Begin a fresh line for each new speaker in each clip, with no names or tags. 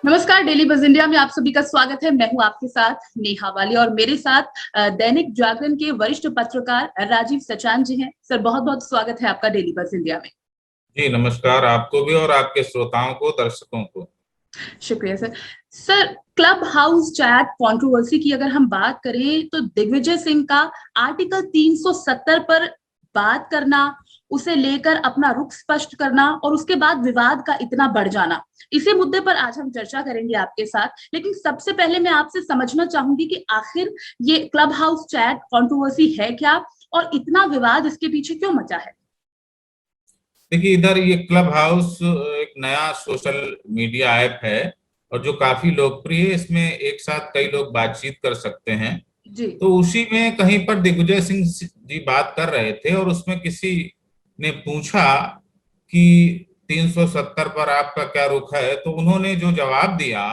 नमस्कार। डेली बज इंडिया में आप सभी का स्वागत है। मैं हूं आपके साथ नेहा वाली और मेरे साथ दैनिक जागरण के वरिष्ठ पत्रकार राजीव सचान जी हैं। सर, बहुत बहुत स्वागत है आपका डेली बज इंडिया में।
जी नमस्कार, आपको भी और आपके श्रोताओं को, दर्शकों को।
शुक्रिया sir. Sir, club house chat controversy की अगर हम बात करें तो दिग्विजय सिंह का आर्टिकल 370 पर बात करना, उसे लेकर अपना रुख स्पष्ट करना और उसके बाद विवाद का इतना बढ़ जाना, इसी मुद्दे पर आज हम चर्चा करेंगे आपके साथ। लेकिन सबसे पहले मैं आपसे समझना चाहूंगी कि आखिर ये क्लब हाउस चैट कंट्रोवर्सी है क्या और इतना विवाद इसके पीछे क्यों मचा है?
देखिए, इधर ये क्लब हाउस एक नया सोशल मीडिया ऐप है और जो काफी लोकप्रिय है। इसमें एक साथ कई लोग बातचीत कर सकते हैं।
जी।
तो उसी में कहीं पर दिग्विजय सिंह जी बात कर रहे थे और उसमें किसी ने पूछा कि 370 पर आपका क्या रुख है, तो उन्होंने जो जवाब दिया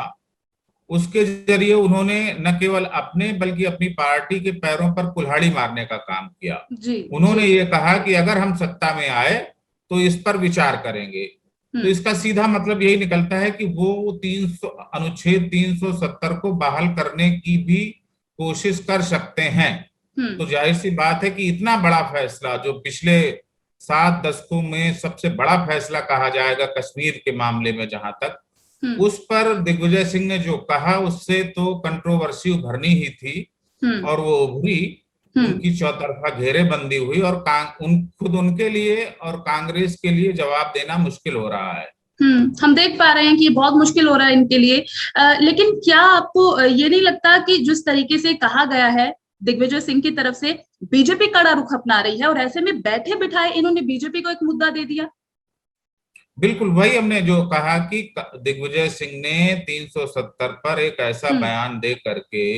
उसके जरिए उन्होंने न केवल अपने बल्कि अपनी पार्टी के पैरों पर कुल्हाड़ी मारने का काम किया।
जी।
उन्होंने
जी।
ये कहा कि अगर हम सत्ता में आए तो इस पर विचार करेंगे। तो इसका सीधा मतलब यही निकलता है कि वो 300 अनुच्छेद 370 को बहाल करने की भी कोशिश कर सकते हैं। तो जाहिर सी बात है कि इतना बड़ा फैसला, जो पिछले 7 दशकों में सबसे बड़ा फैसला कहा जाएगा कश्मीर के मामले में, जहां तक उस पर दिग्विजय सिंह ने जो कहा उससे तो कंट्रोवर्सी उभरनी ही थी और वो उभरी। उनकी चौतरफा घेरेबंदी हुई और खुद उनके लिए और कांग्रेस के लिए जवाब देना मुश्किल हो रहा है।
हम देख पा रहे हैं कि ये बहुत मुश्किल हो रहा है इनके लिए। लेकिन क्या आपको ये नहीं लगता कि जिस तरीके से कहा गया है दिग्विजय सिंह की तरफ से, बीजेपी कड़ा रुख अपना रही है और ऐसे में बैठे बिठाए इन्होंने बीजेपी को एक मुद्दा दे दिया?
बिल्कुल वही हमने जो कहा कि दिग्विजय सिंह ने 370 पर एक ऐसा बयान दे करके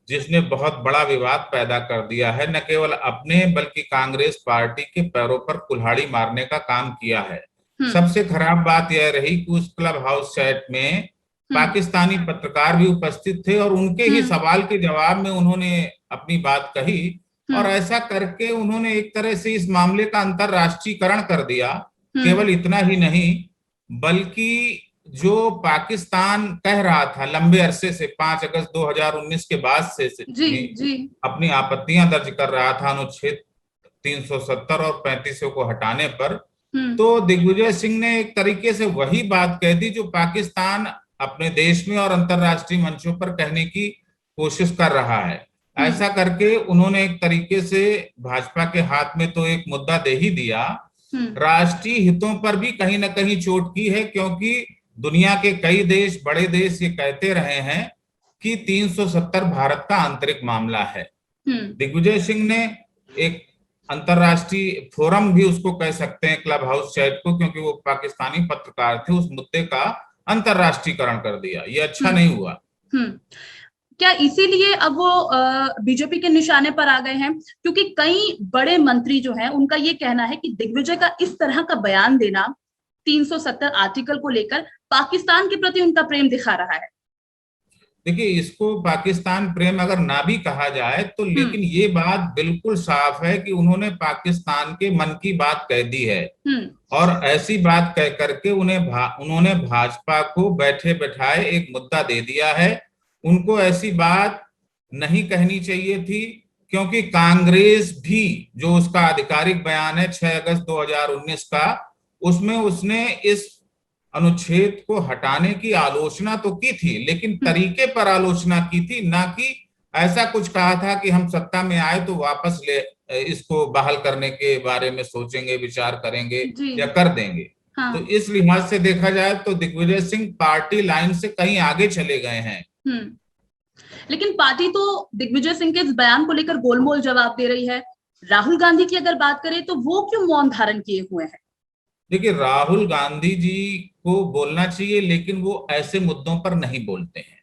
जिसने बहुत बड़ा विवाद पैदा कर दिया है, न केवल अपने बल्कि कांग्रेस पार्टी के पैरों पर कुल्हाड़ी मारने का काम किया है। सबसे खराब बात यह रही कि उस क्लब हाउस चैट में पाकिस्तानी पत्रकार भी उपस्थित थे और उनके ही सवाल के जवाब में उन्होंने अपनी बात कही और ऐसा करके उन्होंने एक तरह से इस मामले का अंतरराष्ट्रीयकरण कर दिया। केवल इतना ही नहीं, बल्कि जो पाकिस्तान कह रहा था लंबे अरसे से, 5 अगस्त 2019 के बाद से
जी।
अपनी आपत्तियां दर्ज कर रहा था अनुच्छेद 370 और 35 को हटाने पर, तो दिग्विजय सिंह ने एक तरीके से वही बात कह दी जो पाकिस्तान अपने देश में और अंतरराष्ट्रीय मंचों पर कहने की कोशिश कर रहा है। ऐसा करके उन्होंने एक तरीके से भाजपा के हाथ में तो एक मुद्दा दे ही दिया, राष्ट्रीय हितों पर भी कहीं ना कहीं चोट की है, क्योंकि दुनिया के कई देश, बड़े देश ये कहते रहे हैं कि 370 भारत का आंतरिक मामला है। दिग्विजय सिंह ने एक अंतरराष्ट्रीय फोरम भी उसको कह सकते हैं क्लब हाउस चैट को, क्योंकि वो पाकिस्तानी पत्रकार थे, उस मुद्दे का अंतरराष्ट्रीयकरण कर दिया। ये अच्छा नहीं हुआ।
क्या इसीलिए अब वो बीजेपी के निशाने पर आ गए हैं? क्योंकि कई बड़े मंत्री जो हैं उनका ये कहना है कि दिग्विजय का इस तरह का बयान देना 370 आर्टिकल को लेकर पाकिस्तान के प्रति उनका प्रेम दिखा रहा है।
देखिए, इसको पाकिस्तान प्रेम अगर ना भी कहा जाए तो, लेकिन ये बात बिल्कुल साफ है कि उन्होंने पाकिस्तान के मन की बात कह दी है और ऐसी बात कह करके उन्होंने भाजपा को बैठे बैठाए एक मुद्दा दे दिया है। उनको ऐसी बात नहीं कहनी चाहिए थी, क्योंकि कांग्रेस भी, जो उसका आधिकारिक बयान है 6 अगस्त 2019 का, उसमें उसने इस अनुच्छेद को हटाने की आलोचना तो की थी, लेकिन तरीके पर आलोचना की थी, ना कि ऐसा कुछ कहा था कि हम सत्ता में आए तो वापस इसको बहाल करने के बारे में सोचेंगे, विचार करेंगे या कर देंगे। हाँ। तो इस लिहाज से देखा जाए तो दिग्विजय सिंह पार्टी लाइन से कहीं आगे चले गए हैं।
लेकिन पार्टी तो दिग्विजय सिंह के इस बयान को लेकर गोलमोल जवाब दे रही है। राहुल गांधी की अगर बात करें तो वो क्यों मौन धारण किए हुए हैं?
देखिए, राहुल गांधी जी को बोलना चाहिए, लेकिन वो ऐसे मुद्दों पर नहीं बोलते हैं।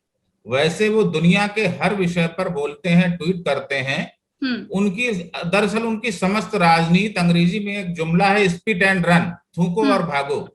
वैसे वो दुनिया के हर विषय पर बोलते हैं, ट्वीट करते हैं। दरअसल उनकी समस्त राजनीति, अंग्रेजी में एक जुमला है स्पीट एंड रन, थूको और भागो,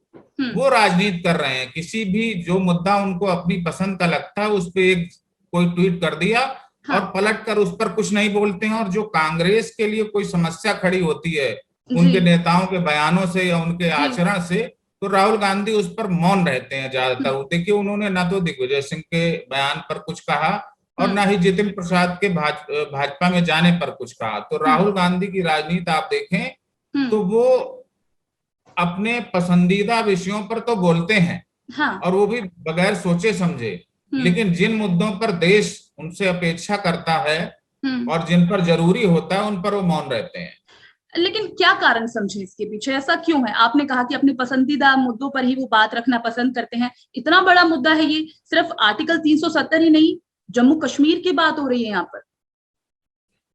वो राजनीति कर रहे हैं। किसी भी जो मुद्दा उनको अपनी पसंद का लगता है उस पर एक कोई ट्वीट कर दिया
हाँ।
और पलटकर उस पर कुछ नहीं बोलते हैं, और जो कांग्रेस के लिए कोई समस्या खड़ी होती है उनके नेताओं के बयानों से या उनके आचरण से, तो राहुल गांधी उस पर मौन रहते हैं ज्यादातर। देखिए, उन्होंने ना तो दिग्विजय सिंह के बयान पर कुछ कहा और ना ही जितिन प्रसाद के भाजपा में जाने पर कुछ कहा। तो राहुल गांधी की राजनीति आप देखें तो वो अपने पसंदीदा विषयों पर तो बोलते हैं,
हाँ।
और वो भी बगैर सोचे समझे, लेकिन जिन मुद्दों पर देश उनसे अपेक्षा करता है और जिन पर जरूरी होता है उन पर वो मौन रहते हैं।
लेकिन क्या कारण समझे इसके पीछे, ऐसा क्यों है? आपने कहा कि अपने पसंदीदा मुद्दों पर ही वो बात रखना पसंद करते हैं। इतना बड़ा मुद्दा है ये, सिर्फ आर्टिकल 370 ही नहीं, जम्मू कश्मीर की बात हो रही है यहाँ पर।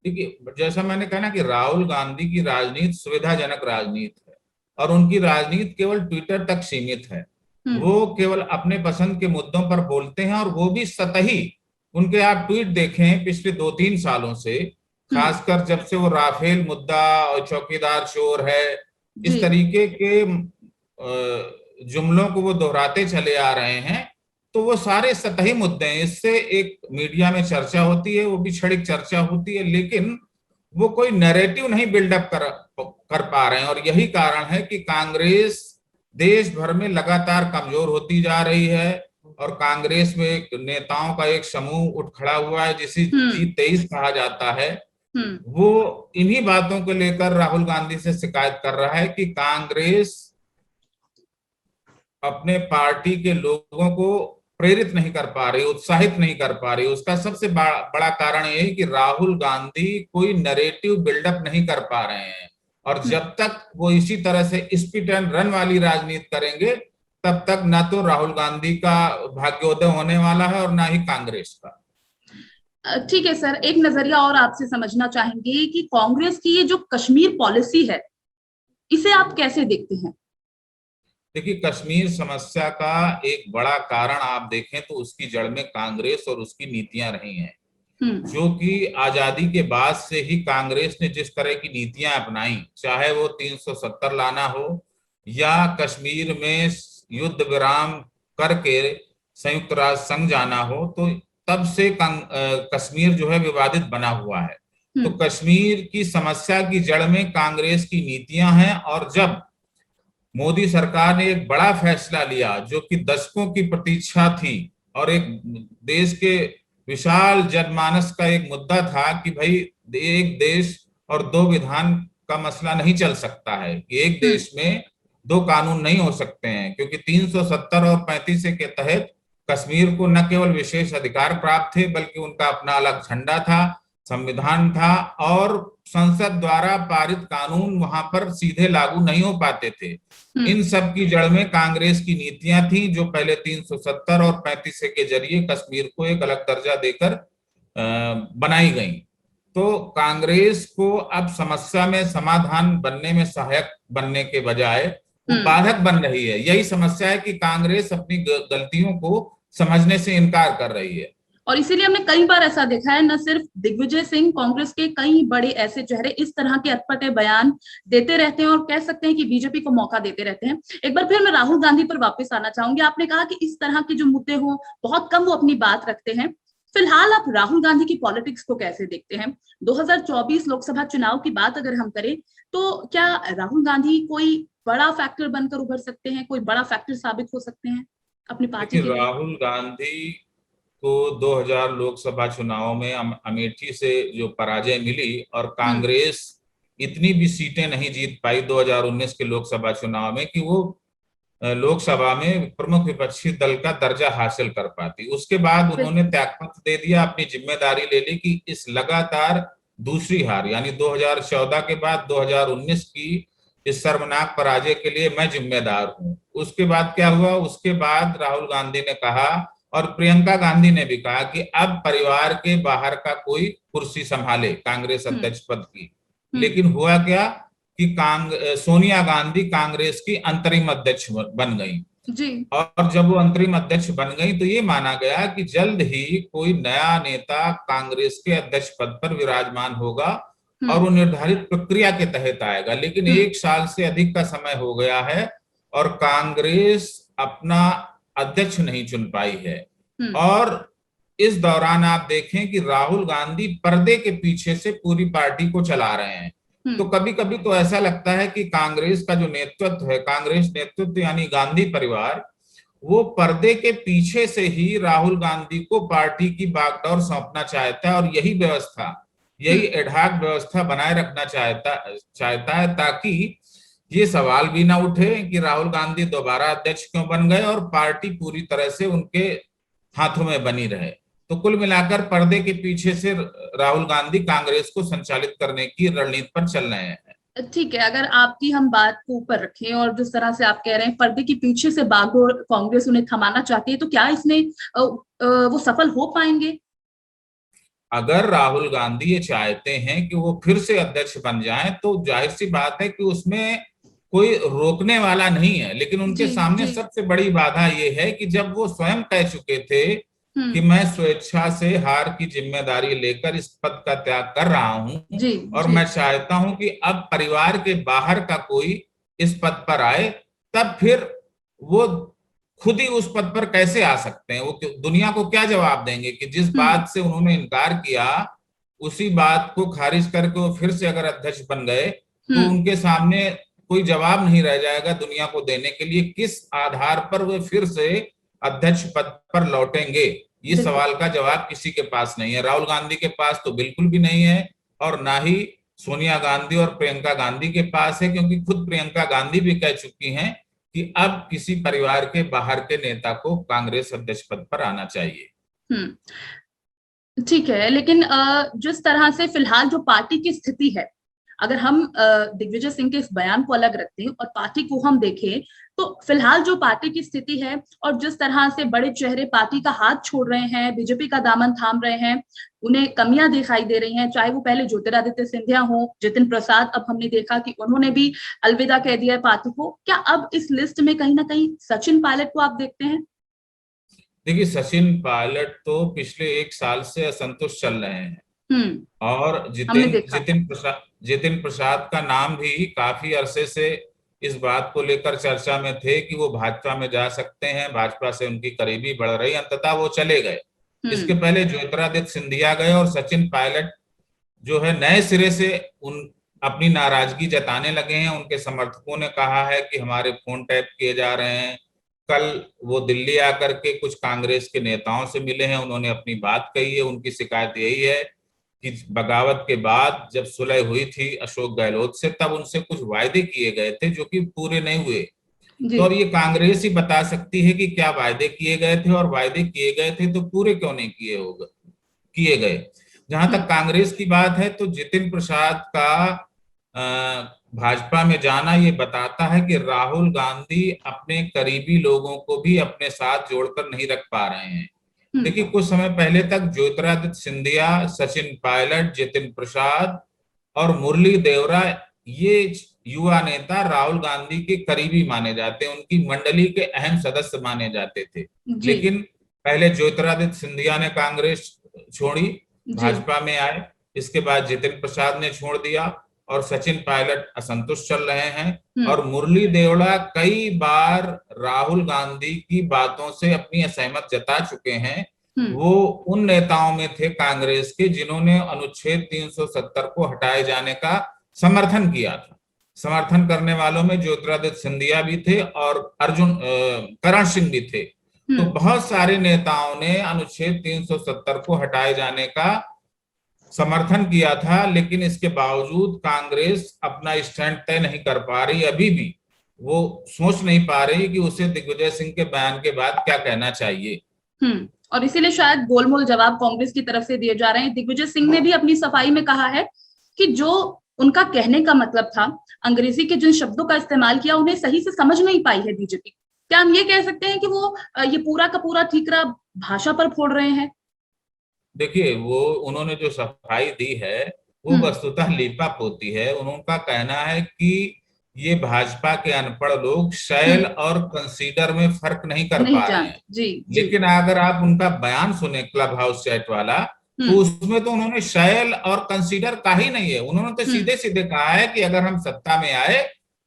देखिए, जैसा मैंने कहा ना कि राहुल गांधी की राजनीति सुविधाजनक राजनीति है, और उनकी राजनीति केवल ट्विटर तक सीमित है। वो केवल अपने पसंद के मुद्दों पर बोलते हैं, और वो भी सतही। उनके आप ट्वीट देखें पिछले 2-3 सालों से, खासकर जब से वो राफेल मुद्दा और चौकीदार चोर है, इस तरीके के जुमलों को वो दोहराते चले आ रहे हैं, तो वो सारे सतही मुद्दे हैं। इससे एक मीडिया में चर्चा होती है, वो भी क्षणिक चर्चा होती है, लेकिन वो कोई नैरेटिव नहीं बिल्डअप कर पा रहे हैं। और यही कारण है कि कांग्रेस देश भर में लगातार कमजोर होती जा रही है, और कांग्रेस में एक नेताओं का एक समूह उठ खड़ा हुआ है जिसे G23 कहा जाता है। वो इन्हीं बातों को लेकर राहुल गांधी से शिकायत कर रहा है कि कांग्रेस अपने पार्टी के लोगों को प्रेरित नहीं कर पा रही, उत्साहित नहीं कर पा रही। उसका सबसे बड़ा कारण ये है कि राहुल गांधी कोई नैरेटिव बिल्डअप नहीं कर पा रहे हैं, और जब तक वो इसी तरह से स्पीड एंड रन वाली राजनीति करेंगे, तब तक ना तो राहुल गांधी का भाग्योदय होने वाला है और ना ही कांग्रेस का।
ठीक है सर, एक नजरिया और आपसे समझना चाहेंगे कि कांग्रेस की ये जो कश्मीर पॉलिसी है, इसे आप कैसे देखते हैं?
देखिए, कश्मीर समस्या का एक बड़ा कारण आप देखें तो उसकी जड़ में कांग्रेस और उसकी नीतियां रही हैं, जो कि आजादी के बाद से ही कांग्रेस ने जिस तरह की नीतियां अपनाई, चाहे वो 370 लाना हो या कश्मीर में युद्ध विराम करके संयुक्त राष्ट्र संघ जाना हो, तो तब से कश्मीर जो है विवादित बना हुआ है। तो कश्मीर की समस्या की जड़ में कांग्रेस की नीतियां हैं, और जब मोदी सरकार ने एक बड़ा फैसला लिया जो कि दशकों की प्रतीक्षा थी, और एक देश के विशाल जनमानस का एक मुद्दा था कि भाई एक देश और दो विधान का मसला नहीं चल सकता है, एक देश में दो कानून नहीं हो सकते हैं, क्योंकि 370 और 35 के तहत कश्मीर को न केवल विशेष अधिकार प्राप्त थे, बल्कि उनका अपना अलग झंडा था, संविधान था, और संसद द्वारा पारित कानून वहां पर सीधे लागू नहीं हो पाते थे। इन सब की जड़ में कांग्रेस की नीतियां थी, जो पहले 370 और 35 के जरिए कश्मीर को एक अलग दर्जा देकर बनाई गई। तो कांग्रेस को अब समस्या में समाधान बनने में सहायक बनने के बजाय वो बाधक बन रही है। यही समस्या है कि कांग्रेस अपनी गलतियों को समझने से इनकार कर रही है,
और इसीलिए हमने कई बार ऐसा देखा है, न सिर्फ दिग्विजय सिंह, कांग्रेस के कई बड़े ऐसे चेहरे इस तरह के अटपटे बयान देते रहते हैं, और कह सकते हैं कि बीजेपी को मौका देते रहते हैं। एक बार फिर मैं राहुल गांधी पर वापस आना चाहूंगी। आपने कहा कि इस तरह के जो मुद्दे हो बहुत कम वो अपनी बात रखते हैं। फिलहाल आप राहुल गांधी की पॉलिटिक्स को कैसे देखते हैं? 2024 लोकसभा चुनाव की बात अगर हम करें, तो क्या राहुल गांधी कोई बड़ा फैक्टर बनकर उभर सकते हैं, कोई बड़ा फैक्टर साबित हो सकते हैं अपनी पार्टी के लिए?
राहुल गांधी को 2000 लोकसभा चुनाव में अमेठी से जो पराजय मिली, और कांग्रेस इतनी भी सीटें नहीं जीत पाई 2019 के लोकसभा चुनाव में कि वो लोकसभा में प्रमुख विपक्षी दल का दर्जा हासिल कर पाती। उसके बाद उन्होंने त्यागपत्र दे दिया, अपनी जिम्मेदारी ले ली कि इस लगातार दूसरी हार, यानी 2014 के बाद 2019 की इस शर्मनाक पराजय के लिए मैं जिम्मेदार हूं। उसके बाद क्या हुआ? उसके बाद राहुल गांधी ने कहा, और प्रियंका गांधी ने भी कहा, कि अब परिवार के बाहर का कोई कुर्सी संभाले कांग्रेस अध्यक्ष पद की। लेकिन हुआ क्या कि सोनिया गांधी कांग्रेस की अंतरिम अध्यक्ष बन गई
जी।
और जब वो अंतरिम अध्यक्ष बन गई तो ये माना गया कि जल्द ही कोई नया नेता कांग्रेस के अध्यक्ष पद पर विराजमान होगा, और वो निर्धारित प्रक्रिया के तहत आएगा। लेकिन 1 साल से अधिक का समय हो गया है, और कांग्रेस अपना अध्यक्ष नहीं चुन पाई है। और इस दौरान आप देखें कि राहुल गांधी पर्दे के पीछे से पूरी पार्टी को चला रहे हैं। तो कभी कभी तो ऐसा लगता है कि कांग्रेस का जो नेतृत्व है, कांग्रेस नेतृत्व यानी गांधी परिवार, वो पर्दे के पीछे से ही राहुल गांधी को पार्टी की बागडोर सौंपना चाहता है और यही व्यवस्था, यही एडहॉक व्यवस्था बनाए रखना चाहता है ताकि ये सवाल भी ना उठे कि राहुल गांधी दोबारा अध्यक्ष क्यों बन गए और पार्टी पूरी तरह से उनके हाथों में बनी रहे। तो कुल मिलाकर पर्दे के पीछे से राहुल गांधी कांग्रेस को संचालित करने की रणनीति पर चल रहे हैं।
ठीक है, अगर आपकी हम बात को ऊपर रखें और जिस तरह से आप कह रहे हैं पर्दे के पीछे से बागडोर कांग्रेस उन्हें थमाना चाहती है, तो क्या इसमें वो सफल हो पाएंगे?
अगर राहुल गांधी ये चाहते हैं कि वो फिर से अध्यक्ष बन जाएं, तो जाहिर सी बात है कि उसमें कोई रोकने वाला नहीं है। लेकिन उनके सामने सबसे बड़ी बाधा ये है कि जब वो स्वयं कह चुके थे कि मैं स्वेच्छा से हार की जिम्मेदारी लेकर इस पद का त्याग कर रहा हूं और मैं चाहता हूं कि अब परिवार के बाहर का कोई इस पद पर आए, तब फिर वो खुद ही उस पद पर कैसे आ सकते हैं? वो दुनिया को क्या जवाब देंगे कि जिस बात से उन्होंने इनकार किया उसी बात को खारिज करके वो फिर से अगर अध्यक्ष बन गए तो उनके सामने कोई जवाब नहीं रह जाएगा दुनिया को देने के लिए किस आधार पर वे फिर से अध्यक्ष पद पर लौटेंगे। ये सवाल का जवाब किसी के पास नहीं है। राहुल गांधी के पास तो बिल्कुल भी नहीं है और ना ही सोनिया गांधी और प्रियंका गांधी के पास है, क्योंकि खुद प्रियंका गांधी भी कह चुकी हैं कि अब किसी परिवार के बाहर के नेता को कांग्रेस अध्यक्ष पद पर आना चाहिए।
ठीक है, लेकिन जिस तरह से फिलहाल जो पार्टी की स्थिति है, अगर हम दिग्विजय सिंह के इस बयान को अलग रखते हैं और पार्टी को हम देखें, तो फिलहाल जो पार्टी की स्थिति है और जिस तरह से बड़े चेहरे पार्टी का हाथ छोड़ रहे हैं, बीजेपी का दामन थाम रहे हैं, उन्हें कमियां दिखाई दे रही हैं, चाहे वो पहले ज्योतिरादित्य सिंधिया हो, जितिन प्रसाद, अब हमने देखा कि उन्होंने भी अलविदा कह दिया है पार्टी को। क्या अब इस लिस्ट में कहीं ना कहीं सचिन पायलट को आप देखते हैं?
देखिए, सचिन पायलट तो पिछले 1 साल से असंतुष्ट चल रहे हैं और जितिन प्रसाद का नाम भी काफी अरसे से इस बात को लेकर चर्चा में थे कि वो भाजपा में जा सकते हैं, भाजपा से उनकी करीबी बढ़ रही, अंततः वो चले गए। इसके पहले ज्योतिरादित्य सिंधिया गए और सचिन पायलट जो है नए सिरे से अपनी नाराजगी जताने लगे हैं। उनके समर्थकों ने कहा है कि हमारे फोन टैप किए जा रहे हैं। कल वो दिल्ली आकर के कुछ कांग्रेस के नेताओं से मिले हैं, उन्होंने अपनी बात कही है। उनकी शिकायत यही है कि बगावत के बाद जब सुलह हुई थी अशोक गहलोत से, तब उनसे कुछ वायदे किए गए थे जो कि पूरे नहीं हुए। तो और ये कांग्रेस ही बता सकती है कि क्या वायदे किए गए थे और वायदे किए गए थे तो पूरे क्यों नहीं किए गए। जहां तक कांग्रेस की बात है तो जितिन प्रसाद का भाजपा में जाना ये बताता है कि राहुल गांधी अपने करीबी लोगों को भी अपने साथ जोड़कर नहीं रख पा रहे हैं। देखिए, कुछ समय पहले तक ज्योतिरादित्य सिंधिया, सचिन पायलट, जितिन प्रसाद और मुरली देवरा ये युवा नेता राहुल गांधी के करीबी माने जाते हैं, उनकी मंडली के अहम सदस्य माने जाते थे। लेकिन पहले ज्योतिरादित्य सिंधिया ने कांग्रेस छोड़ी, भाजपा में आए, इसके बाद जितिन प्रसाद ने छोड़ दिया और सचिन पायलट असंतुष्ट चल रहे हैं और मुरली देवड़ा कई बार राहुल गांधी की बातों से अपनी असहमत जता चुके हैं। वो उन नेताओं में थे कांग्रेस के जिन्होंने अनुच्छेद 370 को हटाए जाने का समर्थन किया था। समर्थन करने वालों में ज्योतिरादित्य सिंधिया भी थे और करण सिंह भी थे। तो बहुत सारे नेताओं ने अनुच्छेद 370 को हटाए जाने का समर्थन किया था, लेकिन इसके बावजूद कांग्रेस अपना स्टैंड तय नहीं कर पा रही। अभी भी वो सोच नहीं पा रही कि उसे दिग्विजय सिंह के बयान के बाद क्या कहना चाहिए।
और इसीलिए शायद गोलमोल जवाब कांग्रेस की तरफ से दिए जा रहे हैं। दिग्विजय सिंह ने भी अपनी सफाई में कहा है कि जो उनका कहने का मतलब था, अंग्रेजी के जिन शब्दों का इस्तेमाल किया, उन्हें सही से समझ नहीं पाई है बीजेपी। क्या हम ये कह सकते हैं कि वो ये पूरा का पूरा ठीकरा भाषा पर फोड़ रहे हैं?
देखिए, वो उन्होंने जो सफाई दी है वो वस्तुतः लीपा पोती है। उनका कहना है कि ये भाजपा के अनपढ़ लोग शैल और कंसीडर में फर्क नहीं कर पा रहे हैं। लेकिन अगर आप उनका बयान सुने क्लब हाउस चैट वाला, तो उसमें तो उन्होंने शैल और कंसीडर कहा ही नहीं है। उन्होंने तो सीधे सीधे कहा है कि अगर हम सत्ता में आए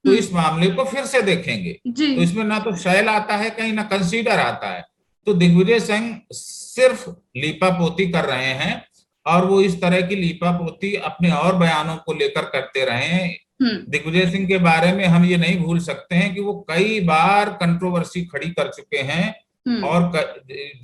तो इस मामले को फिर से देखेंगे। तो इसमें ना तो शैल आता है कहीं, ना कंसीडर आता है। तो दिग्विजय सिंह सिर्फ लीपापोती कर रहे हैं, और वो इस तरह की लीपापोती अपने और बयानों को लेकर करते रहे हैं। दिग्विजय सिंह के बारे में हम ये नहीं भूल सकते हैं कि वो कई बार कंट्रोवर्सी खड़ी कर चुके हैं, और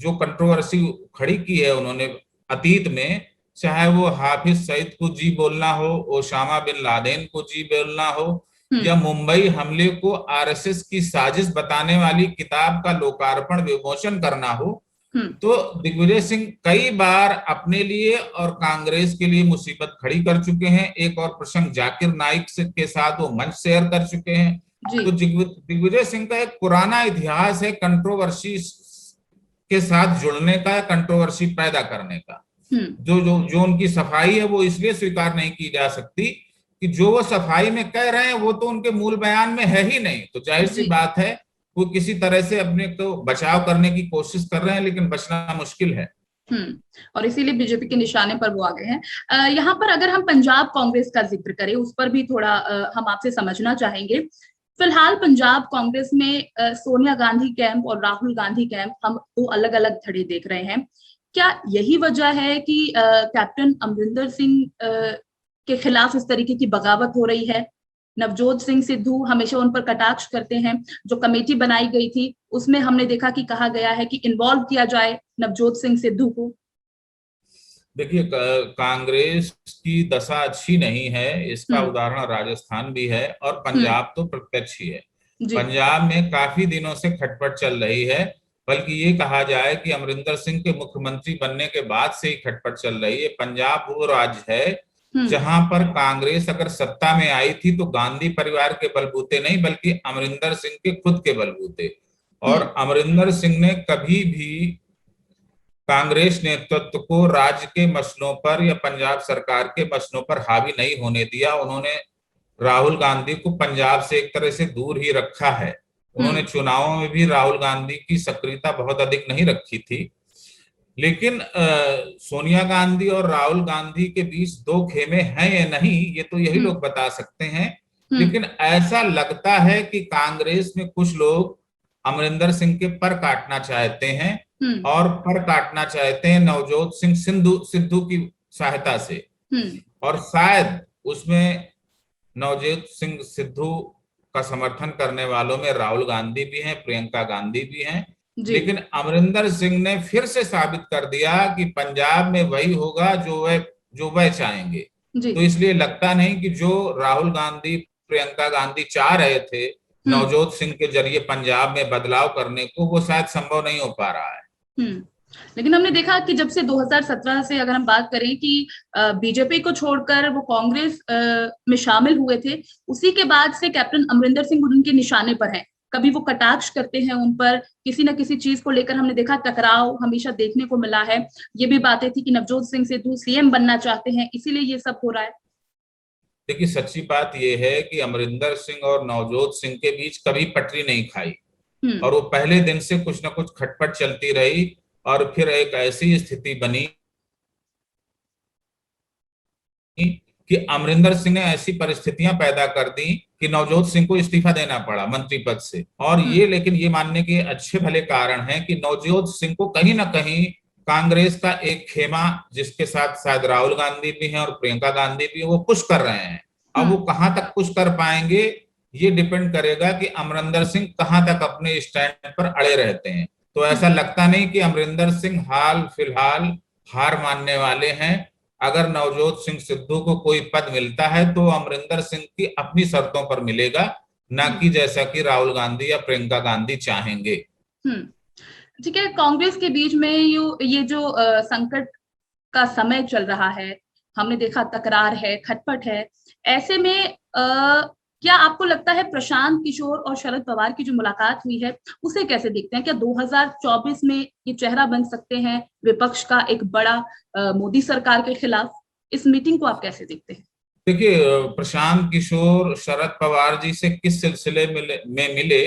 जो कंट्रोवर्सी खड़ी की है उन्होंने अतीत में, चाहे वो हाफिज सईद को जी बोलना हो, ओसामा बिन लादेन को जी बोलना हो, या मुंबई हमले को आरएसएस की साजिश बताने वाली किताब का लोकार्पण विमोचन करना हो, तो दिग्विजय सिंह कई बार अपने लिए और कांग्रेस के लिए मुसीबत खड़ी कर चुके हैं। एक और प्रसंग जाकिर नाइक के साथ वो मंच शेयर कर चुके हैं। तो दिग्विजय सिंह का एक पुराना इतिहास है कंट्रोवर्सी के साथ जुड़ने का, कंट्रोवर्सी पैदा करने का। जो उनकी सफाई है वो इसलिए स्वीकार नहीं की जा सकती कि जो वो सफाई में कह रहे हैं वो तो उनके मूल बयान में है ही नहीं। तो जाहिर सी बात है वो किसी तरह से अपने को बचाव करने की कोशिश कर रहे हैं, लेकिन बचना मुश्किल है।
और इसीलिए बीजेपी के निशाने पर वो आ गए हैं। यहाँ पर अगर हम पंजाब कांग्रेस का जिक्र करें, उस पर भी थोड़ा हम आपसे समझना चाहेंगे। फिलहाल पंजाब कांग्रेस में सोनिया गांधी कैंप और राहुल गांधी कैंप, हम दो अलग अलग धड़े देख रहे हैं। क्या यही वजह है कि कैप्टन अमरिंदर सिंह के खिलाफ इस तरीके की बगावत हो रही है? नवजोत सिंह सिद्धू हमेशा उन पर कटाक्ष करते हैं। जो कमेटी बनाई गई थी उसमें हमने देखा कि कहा गया है कि इन्वॉल्व किया जाए नवजोत सिंह सिद्धू को।
देखिए, कांग्रेस की दशा अच्छी नहीं है, इसका उदाहरण राजस्थान भी है, और पंजाब तो प्रत्यक्ष ही है। पंजाब में काफी दिनों से खटपट चल रही है, बल्कि ये कहा जाए कि अमरिंदर सिंह के मुख्यमंत्री बनने के बाद से ही खटपट चल रही है। पंजाब वो राज्य है जहां पर कांग्रेस अगर सत्ता में आई थी तो गांधी परिवार के बलबूते नहीं, बल्कि अमरिंदर सिंह के खुद के बलबूते। और अमरिंदर सिंह ने कभी भी कांग्रेस नेतृत्व को राज्य के मसलों पर या पंजाब सरकार के मसलों पर हावी नहीं होने दिया। उन्होंने राहुल गांधी को पंजाब से एक तरह से दूर ही रखा है। उन्होंने चुनावों में भी राहुल गांधी की सक्रियता बहुत अधिक नहीं रखी थी। लेकिन सोनिया गांधी और राहुल गांधी के बीच दो खेमे हैं या नहीं, ये तो यही लोग बता सकते हैं। लेकिन ऐसा लगता है कि कांग्रेस में कुछ लोग अमरिंदर सिंह के पर काटना चाहते हैं, और पर काटना चाहते हैं नवजोत सिंह सिद्धू की सहायता से। और शायद उसमें नवजोत सिंह सिद्धू का समर्थन करने वालों में राहुल गांधी भी हैं, प्रियंका गांधी भी हैं। लेकिन अमरिंदर सिंह ने फिर से साबित कर दिया कि पंजाब में वही होगा जो वह चाहेंगे। तो इसलिए लगता नहीं कि जो राहुल गांधी, प्रियंका गांधी चाह रहे थे नवजोत सिंह के जरिए पंजाब में बदलाव करने को, वो शायद संभव नहीं हो पा रहा है।
लेकिन हमने देखा कि जब से 2017 से अगर हम बात करें कि बीजेपी को छोड़कर वो कांग्रेस में शामिल हुए थे, उसी के बाद से कैप्टन अमरिंदर सिंह उनके निशाने पर हैं। कभी वो कटाक्ष करते हैं उन पर, किसी न किसी चीज को लेकर हमने देखा टकराव हमेशा देखने को मिला है। ये भी बातें थी कि नवजोत सिंह सिद्धू सीएम बनना चाहते हैं, इसीलिए ये सब हो रहा है।
देखिए, सच्ची बात यह है कि अमरिंदर सिंह और नवजोत सिंह के बीच कभी पटरी नहीं खाई, और वो पहले दिन से कुछ न कुछ खटपट चलती रही, और फिर एक ऐसी स्थिति बनी कि अमरिंदर सिंह ने ऐसी परिस्थितियां पैदा कर दी कि नवजोत सिंह को इस्तीफा देना पड़ा मंत्री पद से। और लेकिन ये मानने के अच्छे भले कारण हैं कि नवजोत सिंह को कहीं ना कहीं कांग्रेस का एक खेमा, जिसके साथ शायद राहुल गांधी भी हैं और प्रियंका गांधी भी हैं, वो पुश कर रहे हैं। अब वो कहां तक पुश कर पाएंगे ये डिपेंड करेगा कि अमरिंदर सिंह कहां तक अपने स्टैंड पर अड़े रहते हैं। तो ऐसा लगता नहीं कि अमरिंदर सिंह हाल फिलहाल हार मानने वाले हैं। अगर नवजोत सिंह सिद्धू को कोई पद मिलता है तो अमरिंदर सिंह की अपनी शर्तों पर मिलेगा, ना कि जैसा कि राहुल गांधी या प्रियंका गांधी चाहेंगे।
ठीक है, कांग्रेस के बीच में ये जो संकट का समय चल रहा है, हमने देखा तकरार है, खटपट है। ऐसे में क्या आपको लगता है प्रशांत किशोर और शरद पवार की जो मुलाकात हुई है उसे कैसे देखते हैं? क्या 2024 में ये चेहरा बन सकते हैं विपक्ष का एक बड़ा मोदी सरकार के खिलाफ? इस मीटिंग को आप कैसे देखते हैं?
देखिए, प्रशांत किशोर शरद पवार जी से किस सिलसिले में मिले,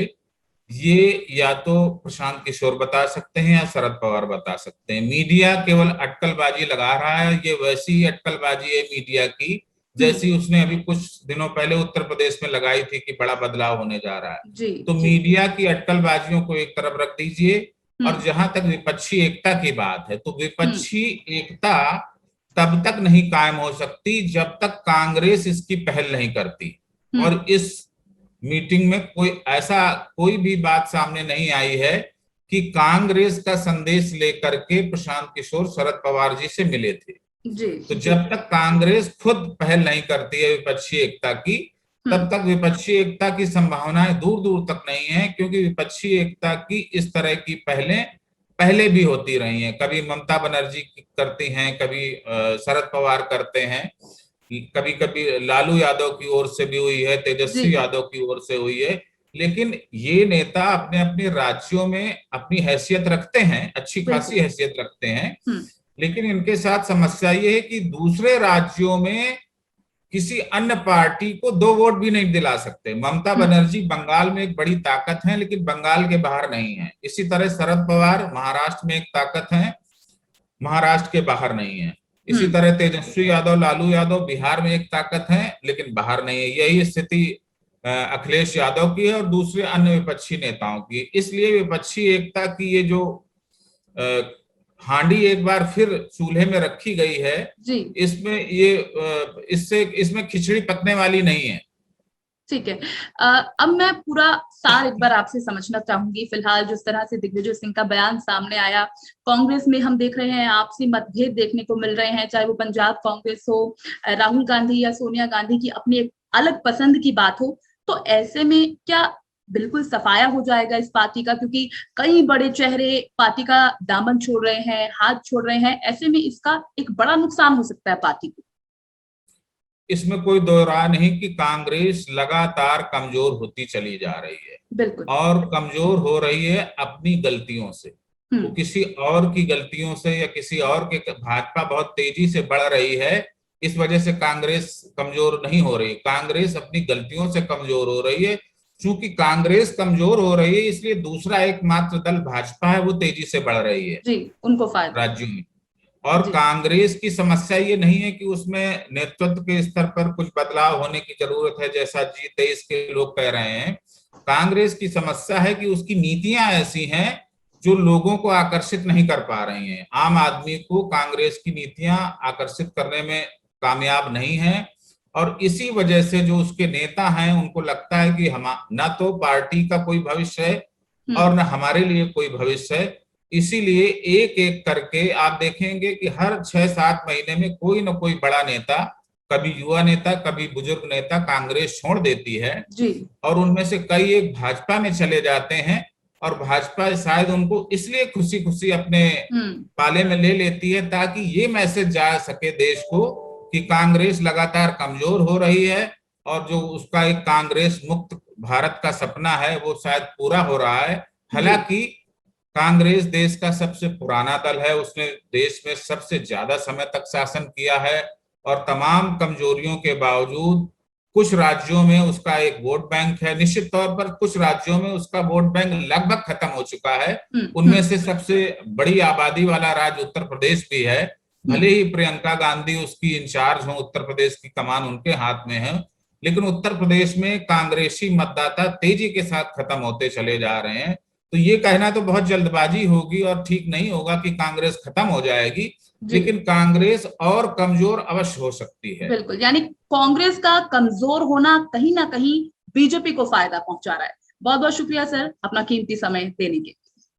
ये या तो प्रशांत किशोर बता सकते हैं या शरद पवार बता सकते हैं। मीडिया केवल अटकलबाजी लगा रहा है। ये वैसी ही अटकलबाजी है मीडिया की जैसी उसने अभी कुछ दिनों पहले उत्तर प्रदेश में लगाई थी कि बड़ा बदलाव होने जा रहा है। तो मीडिया की अटकलबाजियों को एक तरफ रख दीजिए और जहां तक विपक्षी एकता की बात है, तो विपक्षी एकता तब तक नहीं कायम हो सकती जब तक कांग्रेस इसकी पहल नहीं करती। और इस मीटिंग में कोई भी बात सामने नहीं आई है कि कांग्रेस का संदेश लेकर के प्रशांत किशोर शरद पवार जी से मिले थे। तो जब तक कांग्रेस खुद पहल नहीं करती है विपक्षी एकता की, तब तक विपक्षी एकता की संभावनाएं दूर दूर तक नहीं है, क्योंकि विपक्षी एकता की इस तरह की पहलें पहले भी होती रही हैं। कभी ममता बनर्जी करती हैं, कभी शरद पवार करते हैं, कभी कभी लालू यादव की ओर से भी हुई है, तेजस्वी यादव की ओर से हुई है। लेकिन ये नेता अपने अपने राज्यों में अपनी हैसियत रखते हैं, अच्छी खासी हैसियत रखते हैं, लेकिन इनके साथ समस्या ये है कि दूसरे राज्यों में किसी अन्य पार्टी को 2 वोट भी नहीं दिला सकते। ममता बनर्जी बंगाल में एक बड़ी ताकत है, लेकिन बंगाल के बाहर नहीं है। इसी तरह शरद पवार महाराष्ट्र में एक ताकत है, महाराष्ट्र के बाहर नहीं है। इसी तरह तेजस्वी यादव, लालू यादव बिहार में एक ताकत है, लेकिन बाहर नहीं है। यही स्थिति अखिलेश यादव की है और दूसरे अन्य विपक्षी नेताओं की। इसलिए विपक्षी एकता की ये जो हांडी एक बार फिर चूल्हे में रखी गई है, इसमें खिचड़ी पकने वाली नहीं है।
ठीक है। अब मैं पूरा सार एक बार आपसे समझना चाहूंगी। फिलहाल जिस तरह से दिग्विजय सिंह का बयान सामने आया, कांग्रेस में हम देख रहे हैं आपसी मतभेद देखने को मिल रहे हैं, चाहे वो पंजाब कांग्रेस हो, राहुल गांधी या सोनिया गांधी की अपनी एक अलग पसंद की बात हो, तो ऐसे में क्या बिल्कुल सफाया हो जाएगा इस पार्टी का? क्योंकि कई बड़े चेहरे पार्टी का दामन छोड़ रहे हैं, हाथ छोड़ रहे हैं, ऐसे में इसका एक बड़ा नुकसान हो सकता है पार्टी को।
इसमें कोई दो राय नहीं कि कांग्रेस लगातार कमजोर होती चली जा रही है,
बिल्कुल, और
कमजोर हो रही है अपनी गलतियों से। वो किसी और की गलतियों से या किसी और के, भाजपा बहुत तेजी से बढ़ रही है, इस वजह से कांग्रेस कमजोर नहीं हो रही। कांग्रेस अपनी गलतियों से कमजोर हो रही है। चूंकि कांग्रेस कमजोर हो रही है, इसलिए दूसरा एकमात्र दल भाजपा है, वो तेजी से बढ़ रही है
जी, उनको फायदा
राज्यों में। और कांग्रेस की समस्या ये नहीं है कि उसमें नेतृत्व के स्तर पर कुछ बदलाव होने की जरूरत है, जैसा G23 के लोग कह रहे हैं। कांग्रेस की समस्या है कि उसकी नीतियां ऐसी हैं जो लोगों को आकर्षित नहीं कर पा रही हैं। आम आदमी को कांग्रेस की नीतियां आकर्षित करने में कामयाब नहीं है, और इसी वजह से जो उसके नेता हैं उनको लगता है कि हम ना तो पार्टी का कोई भविष्य है और न हमारे लिए कोई भविष्य है। इसीलिए एक एक करके आप देखेंगे कि हर 6-7 महीने में कोई न कोई बड़ा नेता, कभी युवा नेता, कभी बुजुर्ग नेता कांग्रेस छोड़ देती है
जी।
और उनमें से कई एक भाजपा में चले जाते हैं, और भाजपा शायद उनको इसलिए खुशी खुशी अपने पाले में ले लेती है ताकि ये मैसेज जा सके देश को कि कांग्रेस लगातार कमजोर हो रही है, और जो उसका एक कांग्रेस मुक्त भारत का सपना है वो शायद पूरा हो रहा है। हालांकि कांग्रेस देश का सबसे पुराना दल है, उसने देश में सबसे ज्यादा समय तक शासन किया है, और तमाम कमजोरियों के बावजूद कुछ राज्यों में उसका एक वोट बैंक है। निश्चित तौर पर कुछ राज्यों में उसका वोट बैंक लगभग खत्म हो चुका है। उनमें से सबसे बड़ी आबादी वाला राज्य उत्तर प्रदेश भी है। भले ही प्रियंका गांधी उसकी इंचार्ज हो, उत्तर प्रदेश की कमान उनके हाथ में है, लेकिन उत्तर प्रदेश में कांग्रेसी मतदाता तेजी के साथ खत्म होते चले जा रहे हैं। तो ये कहना तो बहुत जल्दबाजी होगी और ठीक नहीं होगा कि कांग्रेस खत्म हो जाएगी, लेकिन कांग्रेस और कमजोर अवश्य हो सकती है।
बिल्कुल, यानी कांग्रेस का कमजोर होना कहीं ना कहीं बीजेपी को फायदा पहुंचा रहा है। बहुत बहुत शुक्रिया सर अपना कीमती समय देने के लिए।